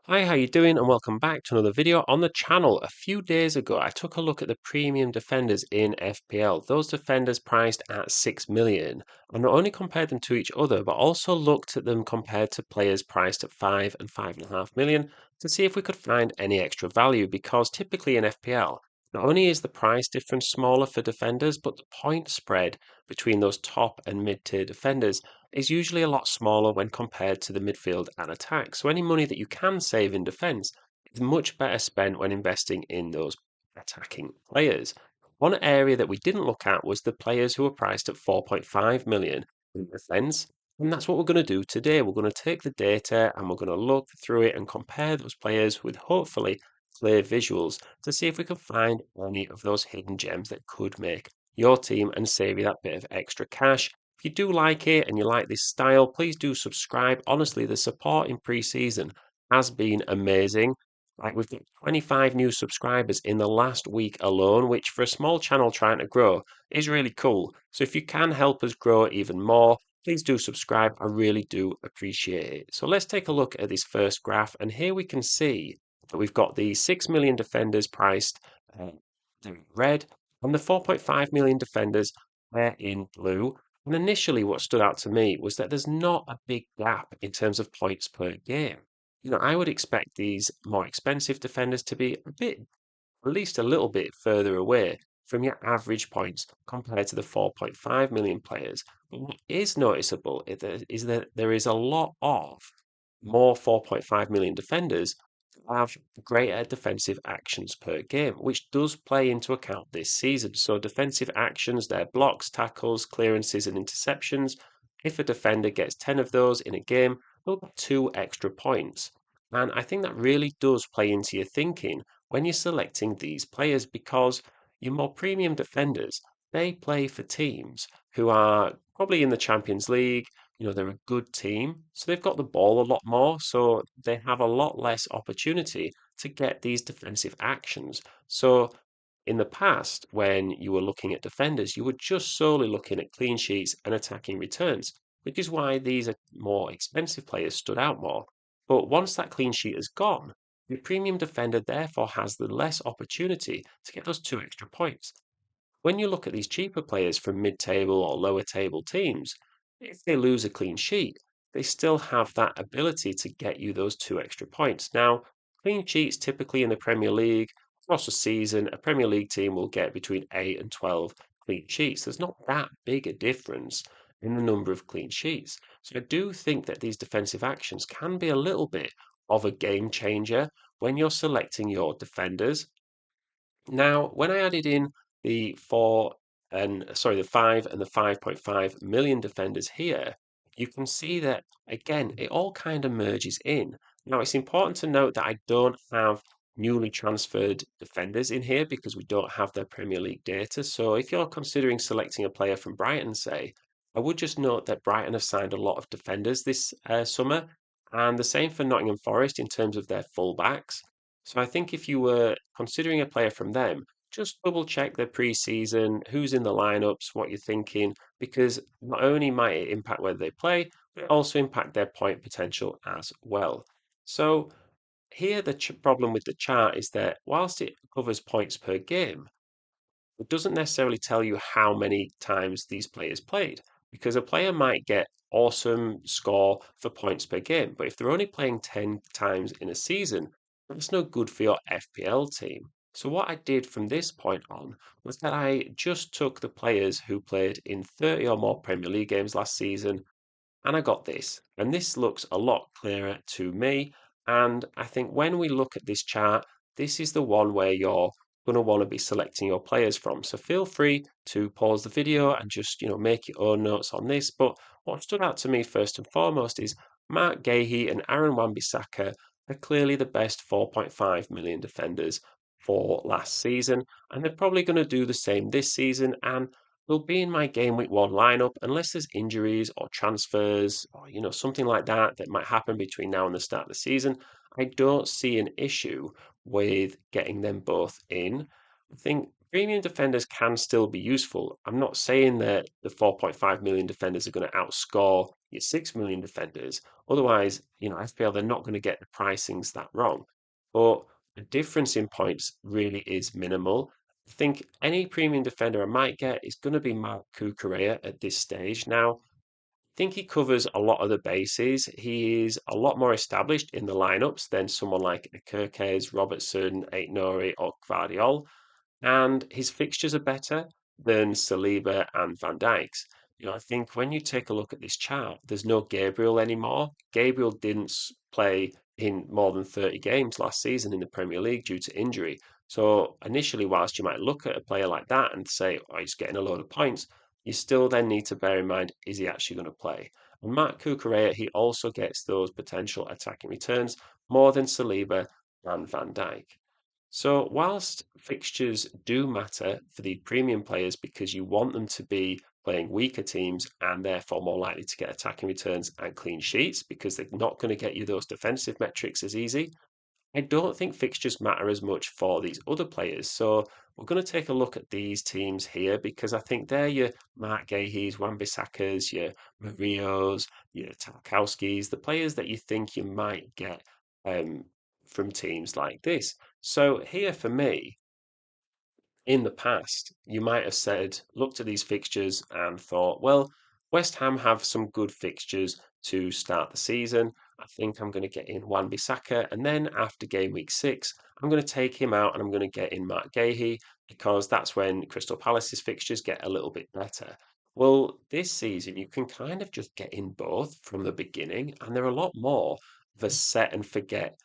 Hi, how you doing? And welcome back to another video on the channel. A few days ago, I took a look at the premium defenders in FPL. Those defenders priced at 6 million. I not only compared them to each other, but also looked at them compared to players priced at 5 and 5.5 million to see if we could find any extra value. Because typically in FPL, not only is the price difference smaller for defenders, but the point spread between those top and mid-tier defenders is usually a lot smaller when compared to the midfield and attack. So any money that you can save in defence is much better spent when investing in those attacking players. One area that we didn't look at was the players who were priced at 4.5 million in defence. And that's what we're going to do today. We're going to take the data and we're going to look through it and compare those players with hopefully clear visuals to see if we can find any of those hidden gems that could make your team and save you that bit of extra cash. If you do like it and you like this style, please do subscribe. Honestly, the support in pre-season has been amazing. Like we've got 25 new subscribers in the last week alone, which for a small channel trying to grow is really cool. So if you can help us grow even more, please do subscribe. I really do appreciate it. So let's take a look at this first graph. And here we can see that we've got the 6 million defenders priced in red and the 4.5 million defenders they're in blue. And initially, what stood out to me was that there's not a big gap in terms of points per game. I would expect these more expensive defenders to be a bit, at least a little bit further away from your average points compared to the 4.5 million players. But what is noticeable is that there is a lot of more 4.5 million defenders have greater defensive actions per game, which does play into account this season. So defensive actions, their blocks, tackles, clearances, and interceptions. If a defender gets 10 of those in a game, they'll get 2 extra points. And I think that really does play into your thinking when you're selecting these players because your more premium defenders, they play for teams who are probably in the Champions League. They're a good team, so they've got the ball a lot more, so they have a lot less opportunity to get these defensive actions. So in the past, when you were looking at defenders, you were just solely looking at clean sheets and attacking returns, which is why these are more expensive players stood out more. But once that clean sheet is gone, the premium defender therefore has the less opportunity to get those 2 extra points. When you look at these cheaper players from mid-table or lower table teams, if they lose a clean sheet, they still have that ability to get you those 2 extra points. Now, clean sheets typically in the Premier League, across a season, a Premier League team will get between 8 and 12 clean sheets. There's not that big a difference in the number of clean sheets. So I do think that these defensive actions can be a little bit of a game changer when you're selecting your defenders. Now, when I added in the the 5 and the 5.5 million defenders here, you can see that again, it all kind of merges in. Now, it's important to note that I don't have newly transferred defenders in here because we don't have their Premier League data. So if you're considering selecting a player from Brighton, say, I would just note that Brighton have signed a lot of defenders this summer, and the same for Nottingham Forest in terms of their fullbacks. So I think if you were considering a player from them, just double check their pre-season, who's in the lineups, what you're thinking, because not only might it impact whether they play, but it also impact their point potential as well. So here the problem with the chart is that whilst it covers points per game, it doesn't necessarily tell you how many times these players played because a player might get awesome score for points per game, but if they're only playing 10 times in a season, that's no good for your FPL team. So what I did from this point on was that I just took the players who played in 30 or more Premier League games last season and I got this. And this looks a lot clearer to me. And I think when we look at this chart, this is the one where you're going to want to be selecting your players from. So feel free to pause the video and just, make your own notes on this. But what stood out to me first and foremost is Mark Gahey and Aaron Wan-Bissaka are clearly the best 4.5 million defenders for last season. And they're probably going to do the same this season. And will be in my game week 1 lineup unless there's injuries or transfers or something like that that might happen between now and the start of the season. I don't see an issue with getting them both in. I think Premium defenders can still be useful. I'm not saying that the 4.5 million defenders are going to outscore your 6 million defenders. Otherwise, FPL, they're not going to get the pricings that wrong. But the difference in points really is minimal. I think any premium defender I might get is going to be Mark Cucurella at this stage. Now, think he covers a lot of the bases. He is a lot more established in the lineups than someone like Kirkes, Robertson, Aitnori, or Gvardiol, and his fixtures are better than Saliba and Van Dijk's. I think when you take a look at this chart, there's no Gabriel anymore. Gabriel didn't play in more than 30 games last season in the Premier League due to injury. So initially, whilst you might look at a player like that and say, oh, he's getting a load of points, you still then need to bear in mind, is he actually going to play? And Matt Cucurella, he also gets those potential attacking returns more than Saliba and Van Dijk. So, whilst fixtures do matter for the premium players because you want them to be playing weaker teams and therefore more likely to get attacking returns and clean sheets because they're not going to get you those defensive metrics as easy, I don't think fixtures matter as much for these other players. So, we're going to take a look at these teams here because I think they're your Mark Gahey's, Wan-Bissakas, your Marios, your Tarkowskis, the players that you think you might get um, from teams like this. So here for me, in the past, you might have said, looked at these fixtures and thought, well, West Ham have some good fixtures to start the season. I think I'm going to get in Wan-Bissaka, and then after game week 6, I'm going to take him out and I'm going to get in Mark Gahey because that's when Crystal Palace's fixtures get a little bit better. Well, this season you can kind of just get in both from the beginning, and they're a lot more of a set and forget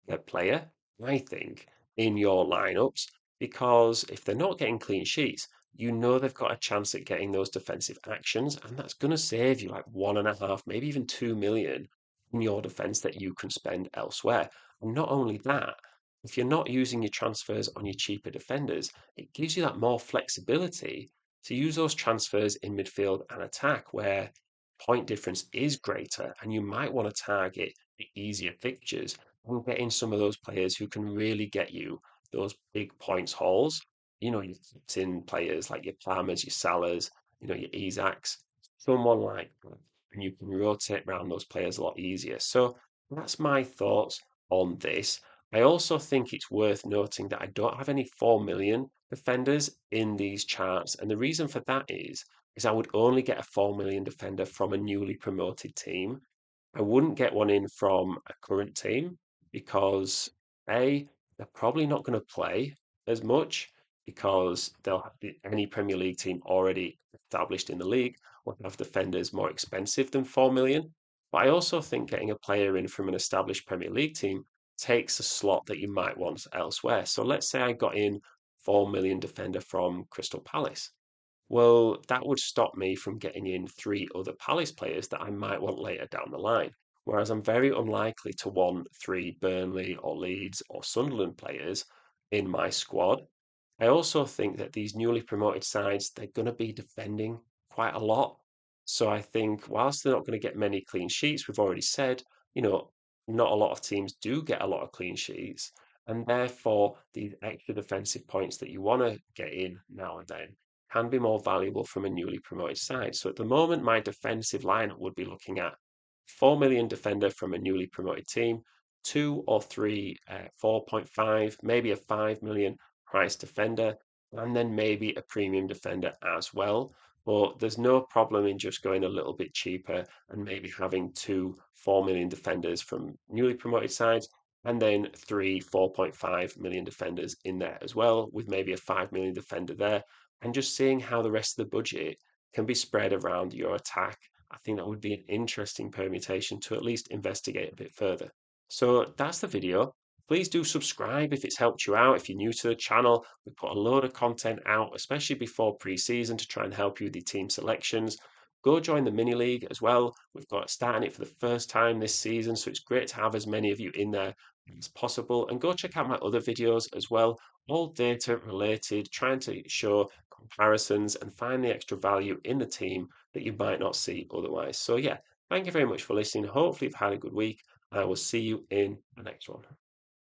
their player, I think, in your lineups because if they're not getting clean sheets, you know they've got a chance at getting those defensive actions, and that's going to save you like 1.5, maybe even 2 million in your defense that you can spend elsewhere. And not only that, if you're not using your transfers on your cheaper defenders, it gives you that more flexibility to use those transfers in midfield and attack where point difference is greater, and you might want to target the easier fixtures and get in some of those players who can really get you those big points hauls. Your in players like your Palmers, your Salahs, your Isaacs, someone like that. And you can rotate around those players a lot easier. So that's my thoughts on this. I also think it's worth noting that I don't have any 4 million defenders in these charts. And the reason for that is I would only get a 4 million defender from a newly promoted team. I wouldn't get one in from a current team because A, they're probably not going to play as much because they'll have any Premier League team already established in the league will have defenders more expensive than 4 million. But I also think getting a player in from an established Premier League team takes a slot that you might want elsewhere. So let's say I got in 4 million defender from Crystal Palace. Well, that would stop me from getting in three other Palace players that I might want later down the line. Whereas I'm very unlikely to want three Burnley or Leeds or Sunderland players in my squad. I also think that these newly promoted sides, they're going to be defending quite a lot. So I think whilst they're not going to get many clean sheets, we've already said, you know, not a lot of teams do get a lot of clean sheets. And therefore, these extra defensive points that you want to get in now and then can be more valuable from a newly promoted side. So at the moment, my defensive lineup would be looking at 4 million defender from a newly promoted team, two or three 4.5, maybe a 5 million price defender, and then maybe a premium defender as well. But there's no problem in just going a little bit cheaper and maybe having two 4 million defenders from newly promoted sides and then three 4.5 million defenders in there as well, with maybe a 5 million defender there and just seeing how the rest of the budget can be spread around your attack. I think that would be an interesting permutation to at least investigate a bit further. So that's the video. Please do subscribe if it's helped you out. If you're new to the channel, we put a load of content out, especially before pre-season to try and help you with your team selections. Go join the mini league as well. We've got starting it for the first time this season, so it's great to have as many of you in there as possible. And go check out my other videos as well, all data related, trying to show comparisons and find the extra value in the team that you might not see otherwise. So yeah, thank you very much for listening. Hopefully you've had a good week. I will see you in the next one.